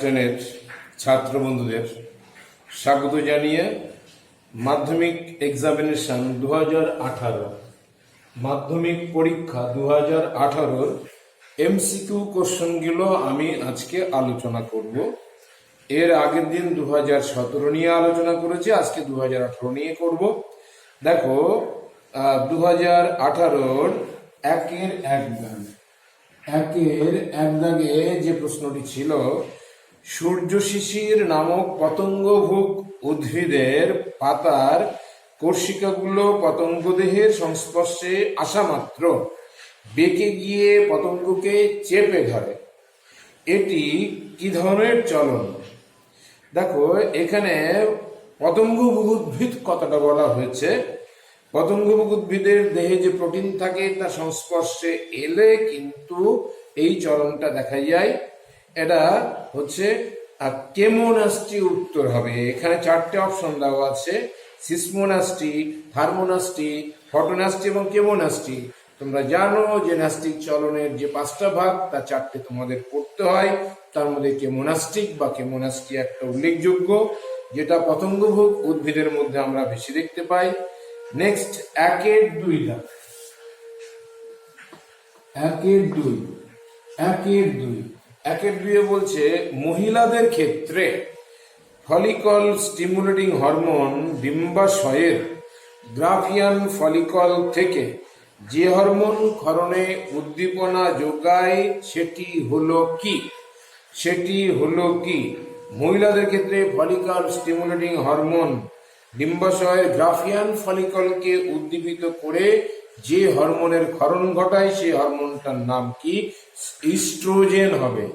10 ছাত্র বন্ধুদের স্বাগত জানিয়ে মাধ্যমিক এক্সামিনেশন 2018 মাধ্যমিক পরীক্ষা 2018 এমসিকিউ কোশ্চেনগুলো আমি আজকে আলোচনা করব। এর আগের দিন 2017 নিয়ে আলোচনা করেছি, আজকে 2018 নিয়ে করব। দেখো 2018 একের এক দাগে যে প্রশ্নটি ছিল, সূর্য শিশির নামক পতঙ্গভুক উদ্ভিদের পাতার কোষিকাগুলো পতঙ্গদেহের সংস্পর্শে আসা মাত্র বেঁকে গিয়ে পতঙ্গকে চেপে ধরে। এটি কি ধরনের চলন? দেখো এখানে পতঙ্গভুক উদ্ভিদ কথাটা বলা হয়েছে। পতঙ্গভুক উদ্ভিদের দেহে যে প্রোটিন থাকে তার সংস্পর্শে এলে কিন্তু এই চলনটা দেখা যায়। এটা হচ্ছে কেমোনাস্টি উত্তর হবে। এখানে 4টে অপশন দেওয়া আছে: সিসমোনাস্টি, থার্মোনাস্টি, ফটোনাস্টি এবং কেমোনাস্টি। তোমরা জানো যে ন্যাস্টিক চলনের যে 5টা ভাগ তার 4টে তোমাদের পড়তে হয়। তার মধ্যে কেমোনাস্টিক বা কেমোনাস্টি একটা উল্লেখযোগ্য, যেটা পতঙ্গভুক উদ্ভিদের মধ্যে আমরা বেশি দেখতে পাই। নেক্সট একের দুই বলছে মহিলাদের ক্ষেত্রে ফলিকল স্টিমুলেটিং হরমোন ডিম্বাশয়ের গ্রাফিয়ান ফলিকল থেকে যে হরমোন ক্ষরণে উদ্দীপনা যোগায় সেটি হলো কি? মহিলাদের ক্ষেত্রে ফলিকল স্টিমুলেটিং হরমোন ডিম্বাশয়ের গ্রাফিয়ান ফলিকলকে উদ্দীপিত করে যে হরমোনের ক্ষরণ ঘটায় সেই হরমোনটার নাম কি? ইস্ট্রোজেন হবে।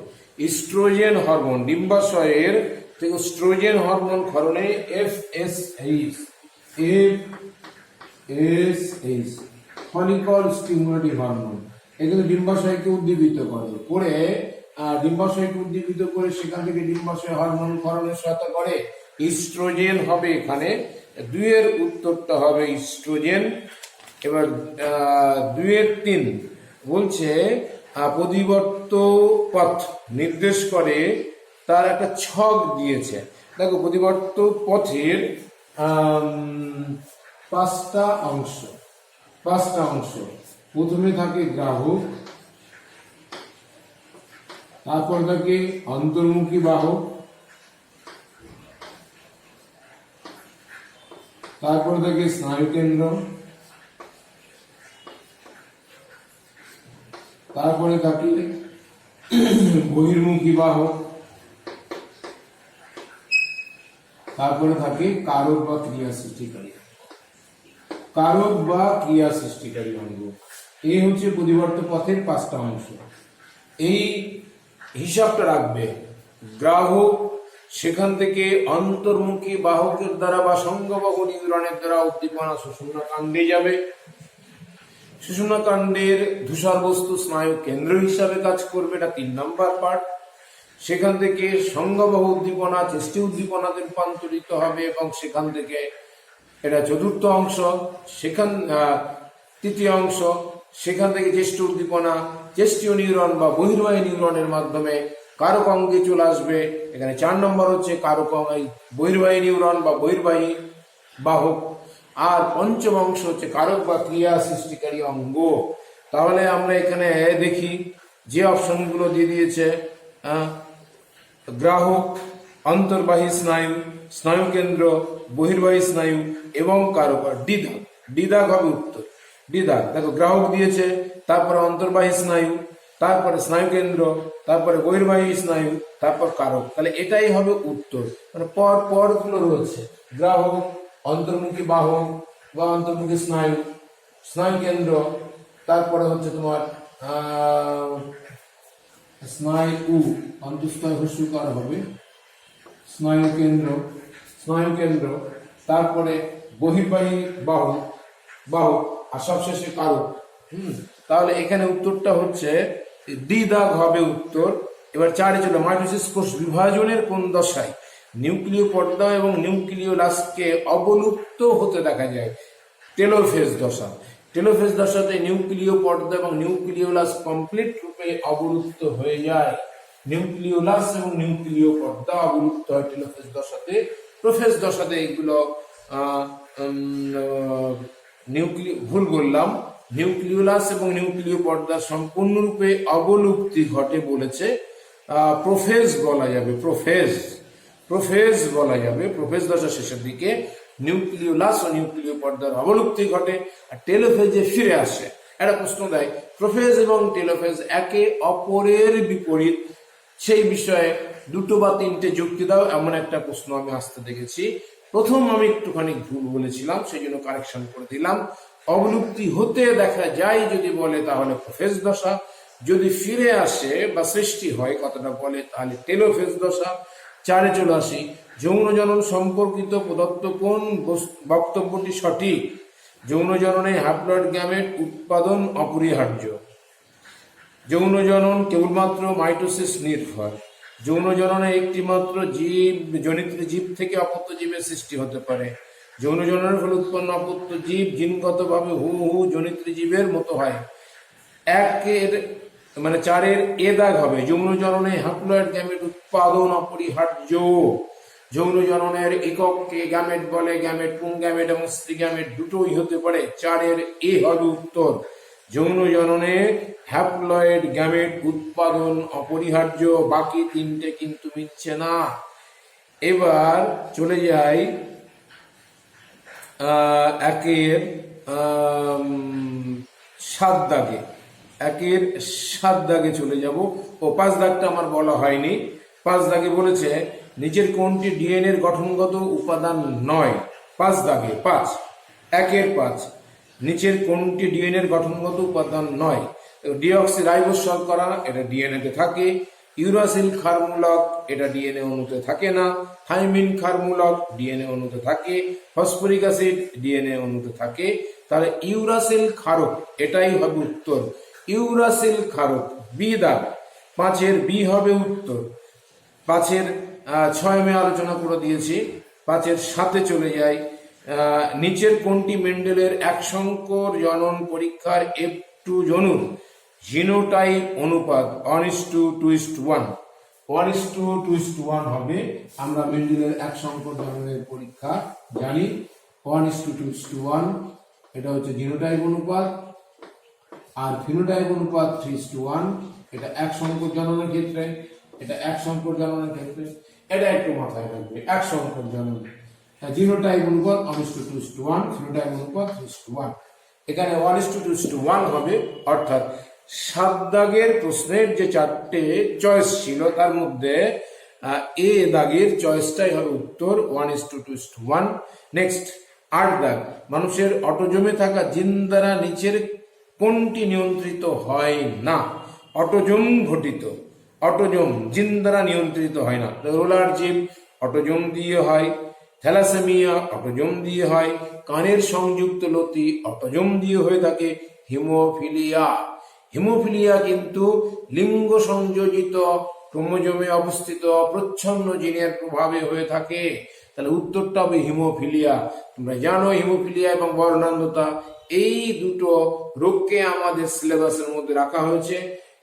ইস্ট্রোজেন হরমোন ডিম্বাশয়ের থেকে ইস্ট্রোজেন হরমোন ক্ষরণে FSH ফলিকল স্টিমুলেটিং হরমোন এগুলো ডিম্বাশয়কে উদ্দীপিত করে সেখান থেকে ডিম্বাশয় হরমোন ক্ষরণের সহায়তা করে। ইস্ট্রোজেন হবে এখানে। 2 উত্তরটা হবে ইস্ট্রোজেন। এবার 2-3 বলছে প্রতিবর্ত পথ নির্দেশ করে, তার একটা ছক দিয়েছে। দেখো প্রতিবর্ত পথের 5টা অংশ। প্রথমে থাকে গ্রাহক, তারপর থাকে অন্তর্মুখী বাহক, তারপর থাকে স্নায়ুকেন্দ্র, তারপরে থাকে বহির্মুখী বাহক, তারপরে থাকে কারক বা ক্রিয়া সৃষ্টিকারী অঙ্গ। এই হচ্ছে প্রতিবর্ত পথের 5টা অংশ। এই হিসাবটা রাখবে। গ্রাহক, সেখান থেকে অন্তর্মুখী বাহকের দ্বারা বা সংঘবাহ নিউরনের দ্বারা উদ্দীপনা সুষুম্নাকাণ্ডে যাবে। সুষুম্নাকাণ্ডের ধূসর বস্তু স্নায়ু কেন্দ্র হিসাবে কাজ করবে, এটা 3 নম্বর পার্ট। সেখান থেকে সংঘবাহ উদ্দীপনা চেষ্টি উদ্দীপনাতে রূপান্তরিত হবে এবং সেখান থেকে এটা 4র্থ অংশ। তৃতীয় অংশ, সেখান থেকে চেষ্টি উদ্দীপনা চেষ্টীয় নিউরন বা বহির্বাহী নিউরনের মাধ্যমে কারক অঙ্গে চলে আসবে। এখানে 4 নম্বর হচ্ছে কারক বহির্বাহী নিউরন বা বহির্বাহী বাহক। আর 5ম অংশ হচ্ছে কারক বা ক্রিয়া সৃষ্টিকারী অঙ্গ। তাহলে আমরা এখানে দেখি যে অপশনগুলো দিয়ে দিয়েছে, গ্রাহক, অন্তর্বাহী স্নায়ু, স্নায়ুকেন্দ্র, বহির্বাহী স্নায়ু এবং কারক। দ্বিধাগ হবে উত্তর। দেখো গ্রাহক দিয়েছে, তারপরে অন্তর্বাহী স্নায়ু, তারপরে স্নায়ুকেন্দ্র, তারপরে বহির্বাহী স্নায়ু, তারপর কারক। তাহলে এটাই হবে উত্তর। মানে পর গুলো রয়েছে: গ্রাহক, অন্তর্মুখী বাহক বা অন্তর্মুখী স্নায়ু, স্নায়ুকেন্দ্র, তারপরে হচ্ছে তোমার স্নায়ু অন্তঃস্থ হস্যকার হবে, স্নায়ুকেন্দ্র, তারপরে বহির্বাহী বাহক আর সবশেষে কারক। তাহলে এখানে উত্তরটা হচ্ছে দ্বিধাগ হবে উত্তর। এবার 4 ছিল মাইটোসিস কোষ বিভাজনের কোন দশায় নিউক্লিয় পর্দা এবং নিউক্লিওলাসকে অবলুপ্ত হতে দেখা যায়? টেলোফেজ দশাতে নিউক্লিয় পর্দা এবং নিউক্লিওলাস কমপ্লিট রূপে অবলুপ্ত হয়ে যায়। নিউক্লিওলাস এবং নিউক্লিয় পর্দা অবলুপ্ত হয় টেলোফেজ দশাতে। প্রোফেজ দশাতে এগুলো ভুল বললাম, নিউক্লিওলাস এবং নিউক্লিয় পর্দা সম্পূর্ণরূপে অবলুপ্তি ঘটে বলেছে। প্রোফেজ বলা যাবে, প্রোফেজ বলা যাবে। প্রোফেজ দশা শেষের দিকে নিউক্লিওলাস ও নিউক্লিয় পর্দার অবলুপ্তি ঘটে আর টেলোফেজে ফিরে আসে। একটা প্রশ্ন দেয়, প্রোফেজ এবং টেলোফেজ একে অপরের বিপরীত, সেই বিষয়ে দুটো বা তিনটে যুক্তি দাও, এমন একটা প্রশ্ন আমি আসতে দেখেছি। প্রথম আমি একটুখানি ভুল বলেছিলাম, সেই জন্য কারেকশন করে দিলাম। অবলুপ্তি হতে দেখা যায় যদি বলে তাহলে প্রোফেজ দশা, যদি ফিরে আসে বা সৃষ্টি হয় কথাটা বলে তাহলে টেলোফেজ দশা। 4-এ চলে আসি, যৌন জনন সম্পর্কিত প্রদত্ত কোন বক্তব্যটি সঠিক? যৌন জননে হ্যাপ্লয়েড গ্যামেট উৎপাদন অপরিহার্য। যৌন জনন কেবলমাত্র মাইটোসিস নির্ভর। যৌন জননে একটি মাত্র জীব, জনিত্র জীব থেকে অপত্য জীবের সৃষ্টি হতে পারে। যৌন জননের ফলে উৎপন্ন অপত্য জীব জিনগতভাবে হুবহু জনিত্র জীবের মতো হয়। 4-এর এ দাগ হবে, যৌন জননে হ্যাপ্লয়েড গ্যামেট উৎপাদন অপরিহার্য। যৌন জননের এককে গ্যামেট বলে, গ্যামেট পুং গ্যামেট এবং স্ত্রী গ্যামেট দুটোই হতে পারে। 4-এর এ হবে উত্তর। যৌন জননে হ্যাপ্লয়েড গ্যামেট উৎপাদন অপরিহার্য, বাকি তিনটে কিন্তু মিলছে না। এবার চলে যাই 1-এর 7 দাগে। 1-এর 7 দাগে চলে যাব। ও 5 দাগটা আমার বলা হয়নি। 5 দাগে বলেছে নিচের কোনটি ডিএনএর গঠনগত উপাদান নয়? 5 দাগে 5, 1-এর 5, নিচের কোনটি ডিএনএর গঠনগত উপাদান নয়? ডিঅক্সিরাইবোজ শর্করা, এটা ডিএনএ তে থাকে। ইউরাসিল ক্ষারমূলক, এটা ডিএনএ অণুতে থাকে না। থাইমিন ক্ষারমূলক ডিএনএ অণুতে থাকে। ফসফরিক অ্যাসিড ডিএনএ অণুতে থাকে। তাহলে ইউরাসিল ক্ষারক, এটাই হবে উত্তর। ইউরাসিল ক্ষারক, বি দাগ। 5-এর বি হবে উত্তর। 5-এর 6 আমি আলোচনা করে দিয়েছি। 5-এর 7-এ চলে যাই। নিচের কোনটি মেন্ডেলের এক সংকর জনন পরীক্ষার F2 জনুর জিনোটাইপ অনুপাত 1:2:1? 1:2:1 হবে। আমরা মেন্ডেলের এক সংকর জননের পরীক্ষা জানি 1:2:1। এটা হচ্ছে জিনোটাইপ অনুপাত। আর ফিনোটাইপ অনুপাত 3:1। এটা এক সংকর জননের ক্ষেত্রে, এটা এক সংকর জননের ক্ষেত্রে। এটা একটু মাথায় রাখবে, এক সংকর জনন। জিনোটাইপ অনুপাত 1:2:1, ফিনোটাইপ অনুপাত 3:1। এখানে 1:2:1 হবে। অর্থাৎ 7 দাগের প্রশ্নের যে 4টে চয়েস ছিল তার মধ্যে এ দাগের চয়েসটাই হবে উত্তর, 1:2:1। নেক্সট 8 দাগ, মানুষের অটোজমে থাকা জিন দ্বারা নিচের কোনটি নিয়ন্ত্রিত হয় না? অটোজম ঘটিত, অটোজম জিন দ্বারা নিয়ন্ত্রিত হয় না। রোলার জীব অটোজম দিয়ে হয়। থ্যালাসেমিয়া অটোজম দিয়ে হয়। কানের সংযুক্ত লতি অটোজম দিয়ে হয়ে থাকে। হিমোফিলিয়া, হিমোফিলিয়া কিন্তু লিঙ্গ সংযোজিত ক্রোমোজোমে অবস্থিত প্রচ্ছন্ন জিনের প্রভাবে হয়ে থাকে। তাহলে উত্তরটা হবে হিমোফিলিয়া। তোমরা জানো হিমোফিলিয়া এবং বর্ণান্ধতা এই দুটো রোগকে আমাদের সিলেবাসের মধ্যে রাখা হয়েছে।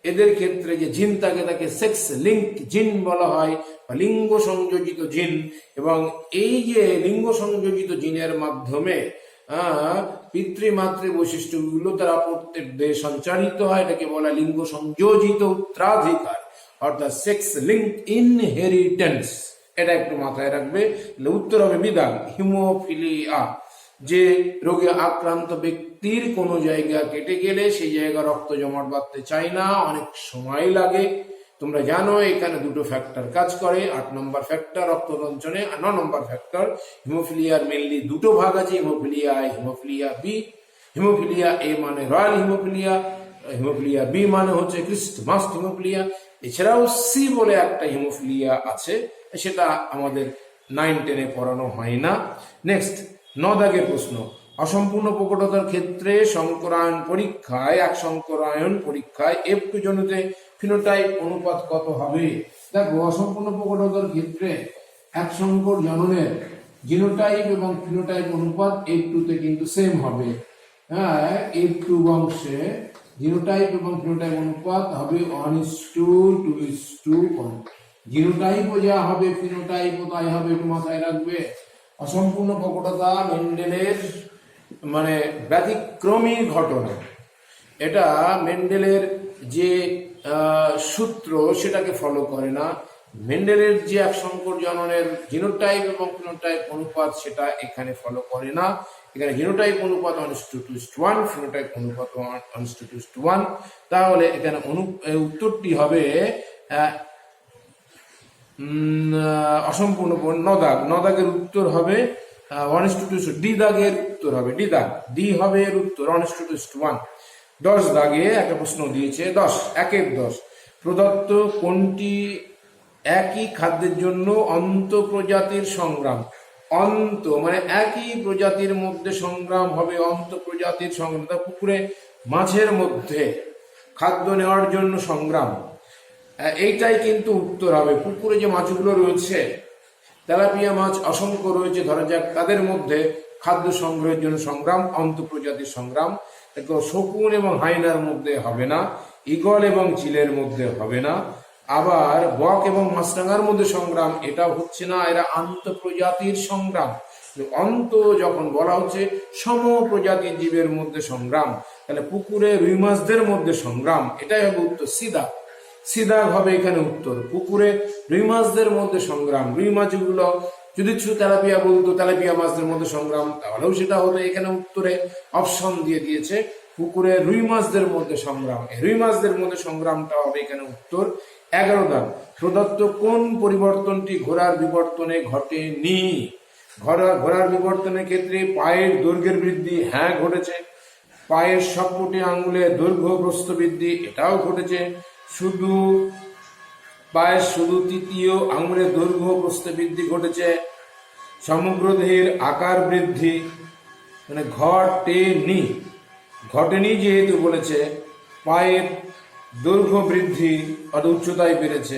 এদের ক্ষেত্রে যে জিন থাকে তাকে সেক্স লিঙ্ক জিন বলা হয় বা লিঙ্গ সংযোজিত জিন, এবং এই যে লিঙ্গ সংযোজিত জিনের মাধ্যমে পিতৃমাতৃ বৈশিষ্ট্যগুলো তারা প্রত্যেক দেহে সঞ্চারিত হয়। এটাকে বলা লিঙ্গ সংযোজিত উত্তরাধিকার, অর্থাৎ সেক্স লিঙ্ক ইনহেরিটেন্স। এটা একটু মাথায় রাখবে। উত্তর হবে বিধান হিমোফিলিয়া। যে রোগে আক্রান্ত ব্যক্তির কোনো জায়গা কেটে গেলে সেই জায়গা রক্ত জমাট বাঁধতে চায় না, অনেক সময় লাগে। তোমরা জানো এখানে দুটো ফ্যাক্টর কাজ করে। 8 নম্বর ফ্যাক্টর রক্তরঞ্জনে, 9 নম্বর ফ্যাক্টর। হিমোফিলিয়ার মেনলি দুটো ভাগ আছে, haemophilia A, haemophilia B. Haemophilia A মানে রয়্যাল হিমোফিলিয়া, হিমোফিলিয়া বি মানে হচ্ছে ক্রিস্টমাস হিমোফিলিয়া। এছাড়াও সি বলে একটা হিমোফিলিয়া আছে, সেটা আমাদের 9-10-এ পড়ানো হয় না। নেক্সট 9 দাগের প্রশ্ন, অসম্পূর্ণ প্রকটতার ক্ষেত্রে সংকরায়ন পরীক্ষায়, এক সংকরায়ন পরীক্ষায় F2 জনুতে ফিনোটাইপ অনুপাত কত হবে? দেখো অসম্পূর্ণ প্রকটতার ক্ষেত্রে এক সংকর জননের জিনোটাইপ এবং ফিনোটাইপ অনুপাত F2 তে কিন্তু সেম হবে। হ্যাঁ, F2 অংশে জিনোটাইপ এবং ফিনোটাইপ অনুপাত হবে 1:2:1। জিনোটাইপও যা হবে ফিনোটাইপও তাই হবে, একটু মাথায় রাখবে। অসম্পূর্ণ প্রকটতা মেন্ডেলের মানে ব্যতিক্রমী ঘটনা। এটা মেন্ডেলের যে সূত্র সেটাকে ফলো করে না। মেন্ডেলের যে এক সংকর জননের জিনোটাইপ এবং ফিনোটাইপ অনুপাত সেটা এখানে ফলো করে না। এখানে জিনোটাইপ অনুপাত 1:2:1, ফিনোটাইপ অনুপাত 1:2:1। তাহলে এখানে উত্তরটি হবে অসম্পূর্ণ নদাগের উত্তর হবে 1:2:2। ডি দাগের উত্তর হবে ডি হবে এর উত্তর 1:2:1। 10 দাগে একটা প্রশ্ন দিয়েছে, 10 প্রদত্ত কোনটি একই খাদ্যের জন্য অন্তঃপ্রজাতির সংগ্রাম। মানে একই প্রজাতির মধ্যে সংগ্রাম হবে, অন্তঃপ্রজাতির সংগ্রাম। পুকুরে মাছের মধ্যে খাদ্য নেওয়ার জন্য সংগ্রাম, এইটাই কিন্তু উত্তর হবে। পুকুরে যে মাছগুলো রয়েছে, তেলাপিয়া মাছ অসংখ্য রয়েছে ধরা যাক, তাদের মধ্যে খাদ্য সংগ্রহের জন্য সংগ্রাম, অন্তঃপ্রজাতির সংগ্রাম। শকুন এবং হাইনার মধ্যে হবে না, ঈগল এবং চিলের মধ্যে হবে না, আবার বক এবং মাছরাঙার মধ্যে সংগ্রাম, এটা হচ্ছে না। এরা আন্তঃপ্রজাতির সংগ্রাম। যখন বলা হচ্ছে সম প্রজাতির জীবের মধ্যে সংগ্রাম, তাহলে পুকুরে রুই মাছদের মধ্যে সংগ্রাম, এটাই হবে উত্তর। সিধা হবে এখানে উত্তর। পুকুরে রুই মাছদের মধ্যে সংগ্রাম, রুই মাছগুলো যদি তেলাপিয়া বলতো তেলাপিয়া মাছদের মধ্যে সংগ্রাম, তাহলেও সেটা হতো। এখানে উত্তরে অপশন দিয়ে দিয়েছে পুকুরে রুই মাছদের মধ্যে সংগ্রাম, রুই মাছদের মধ্যে সংগ্রামটা হবে এখানে উত্তর। 11 দাগ প্রদত্ত কোন পরিবর্তনটি ঘোড়ার বিবর্তনে ঘটেনি। ঘোড়ার বিবর্তনের ক্ষেত্রে পায়ের দৈর্ঘ্যের বৃদ্ধি, হ্যাঁ ঘটেছে। পায়ের সবকটি আঙ্গুলের দৈর্ঘ্য প্রস্থ বৃদ্ধি, এটাও ঘটেছে। পায়ের শুধু তৃতীয় আঙ্গুলের দৈর্ঘ্য প্রস্থ বৃদ্ধি ঘটেছে। সমগ্র দেহের আকার বৃদ্ধি মানে ঘটেনি যেহেতু বলেছে, পায়ের দৈর্ঘ্য বৃদ্ধি অর্থাৎ উচ্চতায় বেড়েছে,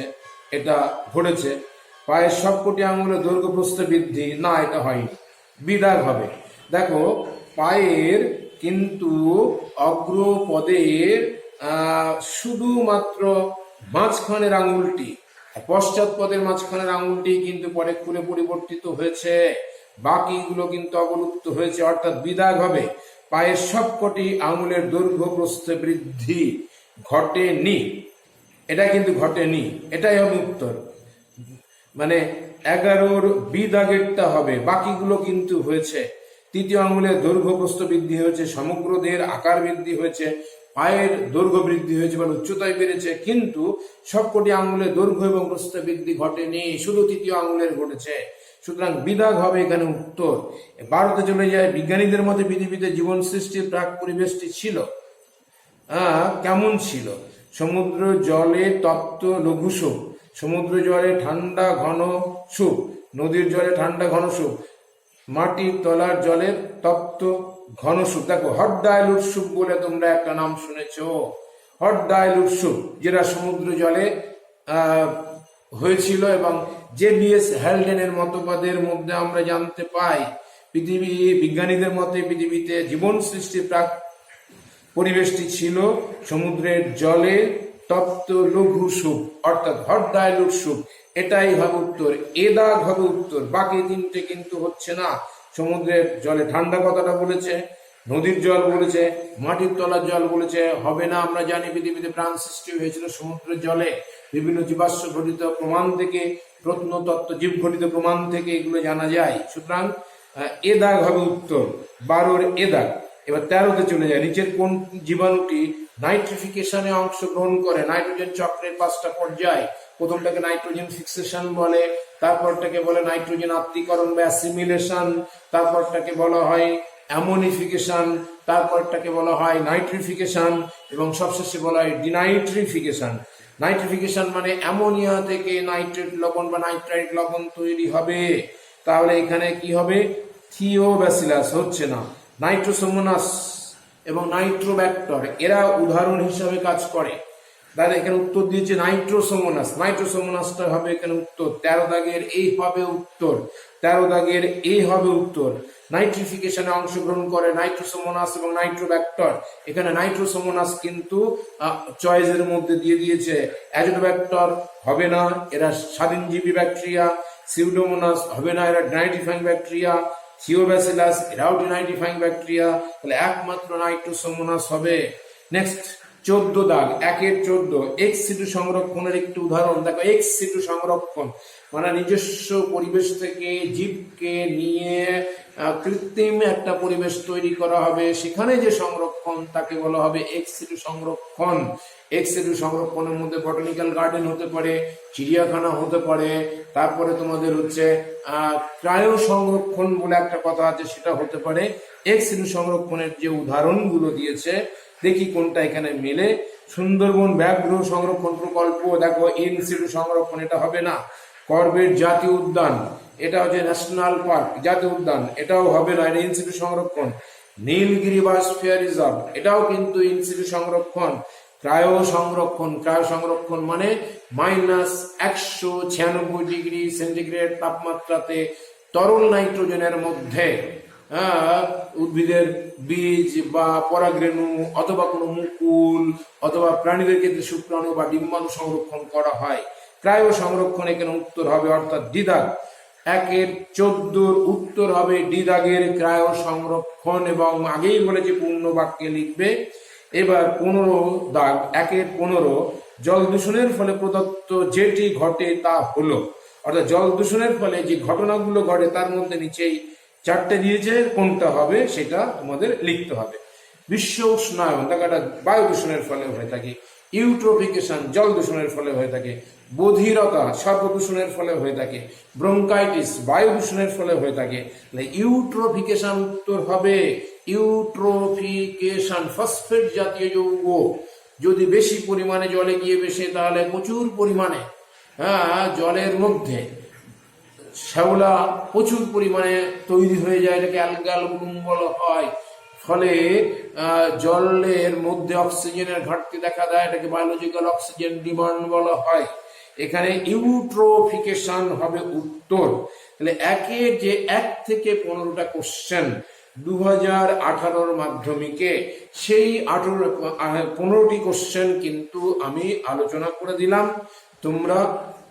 এটা ঘটেছে। পায়ের সবকটি আঙ্গুলের দৈর্ঘ্য প্রস্থ বৃদ্ধি, না এটা হয়নি। বিদাগ হবে। দেখো পায়ের কিন্তু অগ্রপদের শুধুমাত্র মাঝখানের আঙুলটি, পশ্চাৎ পদের মাঝখানের আঙুলটি কিন্তু পরে খুলে পরিবর্তিত হয়েছে, বাকিগুলো কিন্তু অবলুপ্ত হয়েছে, অর্থাৎ বিদাগ হবে। পায়ের সবকটি আঙুলের দৈর্ঘ্য প্রস্থ বৃদ্ধি ঘটেনি, এটা কিন্তু ঘটেনি, এটাই হবে উত্তর। মানে 11 বিদাগেরটা হবে, বাকিগুলো কিন্তু হয়েছে। তৃতীয় আঙুলের দৈর্ঘ্য প্রস্থ বৃদ্ধি হয়েছে, সমগ্র দেহের আকার বৃদ্ধি হয়েছে, পায়ের দৈর্ঘ্য বৃদ্ধি হয়েছে বা উচ্চতায় বেড়েছে, কিন্তু সবকটি আঙুলের দৈর্ঘ্য এবং প্রস্থ বৃদ্ধি ঘটেনি, শুধু তৃতীয় আঙুলের ঘটেছে। সুতরাং বিদাগ হবে এখানে উত্তর। 12তে চলে যায়, বিজ্ঞানীদের মতে পৃথিবীতে জীবন সৃষ্টির প্রাক পরিবেশটি ছিল কেমন ছিল। সমুদ্র জলে তপ্ত লঘু সুখ, সমুদ্র জলে ঠান্ডা ঘন সুখ, নদীর জলে ঠান্ডা ঘন সুখ, মাটির তলার জলে তপ্ত ঘন সুখ। দেখো হট ডাইলুট সুখ বলে তোমরা একটা নাম শুনেছ, হট ডাইলুট সুখ, যেটা সমুদ্র জলে হয়েছিল। এবং জে.বি.এস. হ্যালডেনের মতবাদের মধ্যে আমরা জানতে পাই বিজ্ঞানীদের মতে পৃথিবীতে জীবন সৃষ্টির প্রাক পরিবেশটি ছিল সমুদ্রের জলে তপ্ত লঘু সুখ, অর্থাৎ হট ডাইলুট সুখ, এটাই হবে উত্তর। এ দাগ হবে উত্তর। বাকি তিনটে কিন্তু হচ্ছে না। সমুদ্রের জলে ঠান্ডা কথাটা বলেছে, নদীর জল বলেছে, মাটির তলার জল বলেছে, হবে না। আমরা জানি পৃথিবীতে প্রাণ সৃষ্টি হয়েছিল সমুদ্রের জলে, বিভিন্ন জীবাশ্ম ঘটিত প্রমাণ থেকে, প্রত্নতত্ত্ব জীব ঘটিত প্রমাণ থেকে এগুলো জানা যায়। সুতরাং এ দাগ হবে উত্তর। 12 এ দাগ। এবার 13তে চলে যায়, নিচের কোন জীবাণুটি নাইট্রিফিকেশনে অংশগ্রহণ করে। নাইট্রোজেন চক্রের 5টা পর্যায়, প্রথমটাকে নাইট্রোজেন ফিক্সেশন বলে, তারপরটাকে বলে নাইট্রোজেন আত্মীকরণ বা অ্যাসিমিলেশন, তারপরটাকে বলা হয় অ্যামোনিফিকেশন, তারপরটাকে বলা হয় নাইট্রিফিকেশন, এবং সবশেষে বলা হয় ডিনাইট্রিফিকেশন। নাইট্রিফিকেশন মানে অ্যামোনিয়া থেকে নাইট্রেট লবণ বা নাইট্রাইট লবণ তৈরি হবে। তাহলে এখানে কি হবে, থিওব্যাসিলাস হচ্ছে না, নাইট্রোসোমোনাস এবং নাইট্রোব্যাক্টর এরা উদাহরণ হিসাবে কাজ করে। দাদা এখানে উত্তর দিয়েছে নাইট্রোসোমোনাস, নাইট্রোসোমোনাসটা হবে এখানে উত্তর। 13 দাগের এই হবে উত্তর, 13 দাগের এই হবে উত্তর। নাইট্রিফিকেশনে অংশগ্রহণ করে নাইট্রোসোমোনাস এবং নাইট্রোব্যাক্টর। এখানে নাইট্রোসোমোনাস কিন্তু চয়েসের মধ্যে দিয়ে দিয়েছে, অ্যাজোটোব্যাক্টর হবে না, এরা স্বাধীনজীবী ব্যাকটেরিয়া। সিউডোমোনাস হবে না, এরা ডিনাইট্রিফাইং ব্যাকটেরিয়া। থিওব্যাসিলাস এরাও ডিনাইট্রিফাইং ব্যাকটেরিয়া। তাহলে একমাত্র নাইট্রোসোমোনাস হবে। নেক্সট 14 দাগ, 1-14 এক্স সিটু সংরক্ষণের একটি উদাহরণ দেখো। এক্স সিটু সংরক্ষণ মানে নিজস্ব পরিবেশ থেকে জীবকে নিয়ে কৃত্রিম একটা পরিবেশ তৈরি করা হবে, সেখানে যে সংরক্ষণ তাকে বলা হবে এক্স সিটু সংরক্ষণ। এক্স সিটু সংরক্ষণের মধ্যে বটানিক্যাল গার্ডেন হতে পারে, চিড়িয়াখানা হতে পারে, তারপরে তোমাদের হচ্ছে ক্রায়ো সংরক্ষণ বলে একটা কথা আছে, সেটা হতে পারে। এক্স সিটু সংরক্ষণের যে উদাহরণগুলো দিয়েছে দেখি কোনটা এখানে মেলে। সুন্দরবন ব্যাঘ্র সংরক্ষণ প্রকল্প দেখো ইন সিটু সংরক্ষণ, এটা হবে না। করবেট জাতীয় উদ্যান, এটা হচ্ছে ন্যাশনাল পার্ক জাতীয় উদ্যান, এটাও হবে না, এটা ইন সিটু সংরক্ষণ। নীলগিরি বায়োস্ফিয়ার রিজার্ভ, এটাও কিন্তু ইন সিটু সংরক্ষণ। ক্রায়ো সংরক্ষণ, ক্রায়ো সংরক্ষণ মানে -196 ডিগ্রি সেন্টিগ্রেড তাপমাত্রাতে তরল নাইট্রোজেনের মধ্যে উদ্ভিদের বীজ বা পরাগরেণু অথবা কোনো মুকুল অথবা প্রাণীদের ক্ষেত্রে শুক্রাণু বা ডিম্বাণু সংরক্ষণ করা হয়। ক্রায়ো সংরক্ষণ এখানে উত্তর হবে, অর্থাৎ ডি দাগ। 1-14 উত্তর হবে ডি দাগের ক্রায়ো সংরক্ষণ, এবং আগেই বলেছি পূর্ণ বাক্যে লিখবে। এবার 15 দাগ, 1-15 জল দূষণের ফলে প্রদত্ত যেটি ঘটে তা হলো, অর্থাৎ জল দূষণের ফলে যে ঘটনাগুলো ঘটে তার মধ্যে নিচেই 4টে দিয়েছে, কোনটা হবে সেটা তোমাদের লিখতে হবে। বিশ্ব উষ্ণায়ন দেখো, এটা বায়ু দূষণের ফলে হয়ে থাকে। ইউট্রোফিকেশন জল দূষণের ফলে হয়ে থাকে। বধিরতা সর্প দূষণের ফলে হয়ে থাকে। ব্রঙ্কাইটিস বায়ু দূষণের ফলে হয়ে থাকে। ইউট্রোফিকেশন উত্তর হবে। ইউট্রোফিকেশন ফসফেট জাতীয় যৌগ যদি বেশি পরিমাণে জলে গিয়ে বেশে, তাহলে প্রচুর পরিমাণে জলের মধ্যে শ্যাওলা প্রচুর পরিমাণে তৈরি হয়ে যায়, এটাকে অ্যালগাল ব্লুম বলা হয়। ফলে জলের মধ্যে অক্সিজেনের ঘাটতি দেখা দেয়, এটাকে বায়োলজিক্যাল অক্সিজেন ডিমান্ড বলা হয়। এখানে ইউট্রোফিকেশন হবে উত্তর। তাহলে 1 থেকে 15টা কোশ্চেন 2018 মাধ্যমিকে, সেই 15টি কোশ্চেন কিন্তু আমি আলোচনা করে দিলাম। তোমরা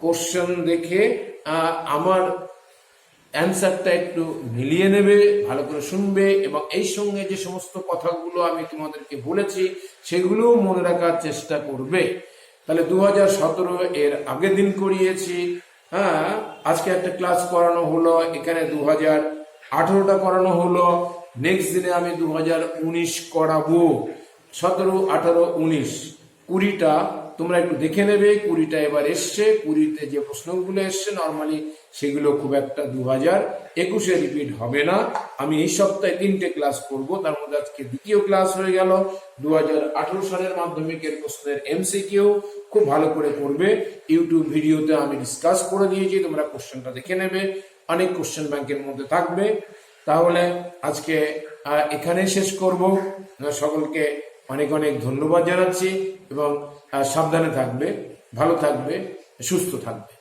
কোশ্চেন দেখে আমার অ্যান্সারটা একটু মিলিয়ে নেবে, ভালো করে শুনবে, এবং এই সঙ্গে যে সমস্ত কথাগুলো আমি তোমাদেরকে বলেছি সেগুলো মনে রাখার চেষ্টা করবে। তাহলে 2017 এর আগের দিন করিয়েছি, আজকে একটা ক্লাস করানো হলো, এখানে 2018টা করানো হলো। নেক্সট দিনে আমি 2019 করাবো। 17, 18, 19, 20টা তোমরা একটু দেখে নেবে। 20টা এবার এসছে, 20তে যে প্রশ্নগুলো এসছে নর্মালি সেগুলো খুব একটা 2021-এ রিপিট হবে না। আমি এই সপ্তাহে 3টে ক্লাস করব, তার মধ্যে আজকে দ্বিতীয় ক্লাস হয়ে গেল। 2018 সালের মাধ্যমিকের প্রশ্নের এমসিকিউ খুব ভালো করে করবে। ইউটিউব ভিডিওতে আমি ডিসকাস করে দিয়েছি, তোমরা কোশ্চেনটা দেখে নেবে, অনেক কোশ্চেন ব্যাংকের মধ্যে থাকবে। তাহলে আজকে এখানে শেষ করব। সকলকে অনেক অনেক ধন্যবাদ জানাচ্ছি, এবং সাবধানে থাকবে, ভালো থাকবে, সুস্থ থাকবে।